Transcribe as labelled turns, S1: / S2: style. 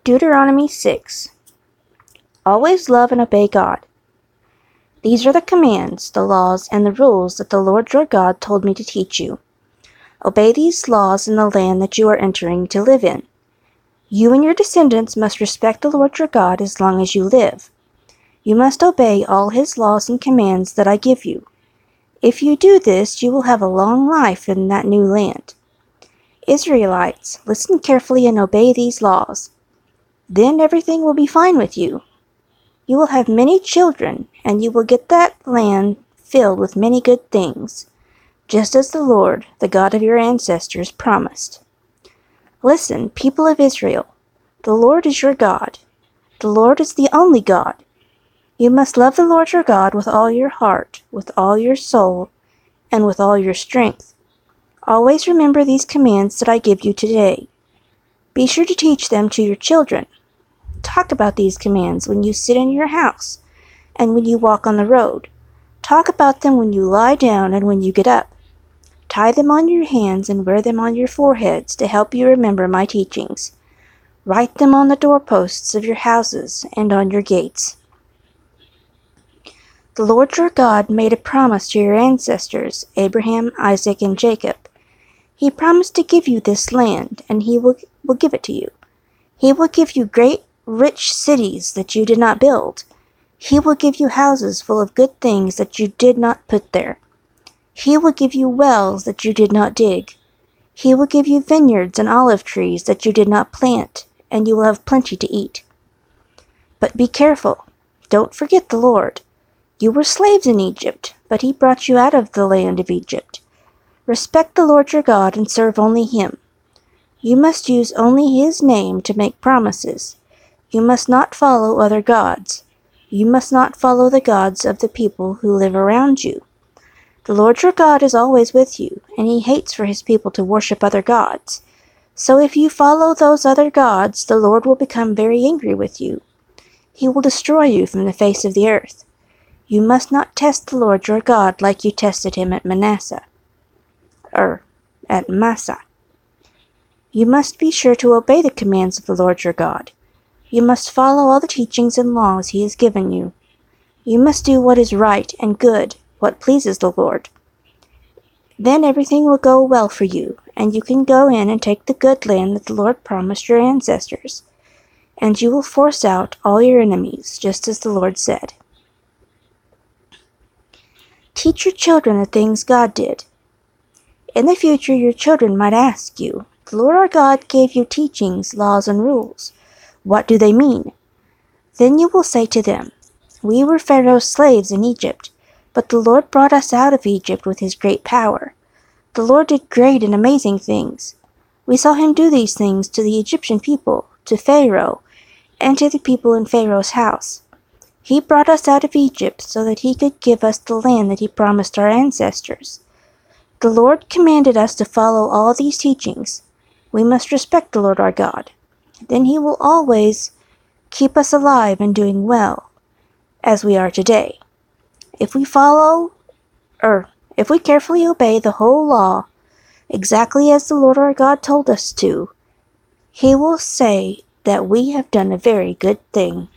S1: Deuteronomy 6. Always love and obey God. These are the commands, the laws, and the rules that the Lord your God told me to teach you. Obey these laws in the land that you are entering to live in. You and your descendants must respect the Lord your God as long as you live. You must obey all his laws and commands that I give you. If you do this, you will have a long life in that new land. Israelites, listen carefully and obey these laws. Then everything will be fine with you. You will have many children, and you will get that land filled with many good things, just as the Lord, the God of your ancestors, promised. Listen, people of Israel, the Lord is your God. The Lord is the only God. You must love the Lord your God with all your heart, with all your soul, and with all your strength. Always remember these commands that I give you today. Be sure to teach them to your children. Talk about these commands when you sit in your house and when you walk on the road. Talk about them when you lie down and when you get up. Tie them on your hands and wear them on your foreheads to help you remember my teachings. Write them on the doorposts of your houses and on your gates. The Lord your God made a promise to your ancestors, Abraham, Isaac, and Jacob. He promised to give you this land, and he will give it to you. He will give you great, rich cities that you did not build. He will give you houses full of good things that you did not put there. He will give you wells that you did not dig. He will give you vineyards and olive trees that you did not plant, and you will have plenty to eat. But be careful. Don't forget the Lord. You were slaves in Egypt, but he brought you out of the land of Egypt. Respect the Lord your God and serve only him. You must use only his name to make promises. You must not follow other gods. You must not follow the gods of the people who live around you. The Lord your God is always with you, and he hates for his people to worship other gods. So if you follow those other gods, the Lord will become very angry with you. He will destroy you from the face of the earth. You must not test the Lord your God like you tested him at Massa. You must be sure to obey the commands of the Lord your God. You must follow all the teachings and laws he has given you. You must do what is right and good, what pleases the Lord. Then everything will go well for you, and you can go in and take the good land that the Lord promised your ancestors. And you will force out all your enemies, just as the Lord said. Teach your children the things God did. In the future, your children might ask you, the Lord our God gave you teachings, laws, and rules. What do they mean? Then you will say to them, we were Pharaoh's slaves in Egypt, but the Lord brought us out of Egypt with his great power. The Lord did great and amazing things. We saw him do these things to the Egyptian people, to Pharaoh, and to the people in Pharaoh's house. He brought us out of Egypt so that he could give us the land that he promised our ancestors. The Lord commanded us to follow all these teachings. We must respect the Lord our God. Then he will always keep us alive and doing well, as we are today. If we carefully obey the whole law, exactly as the Lord our God told us to, he will say that we have done a very good thing.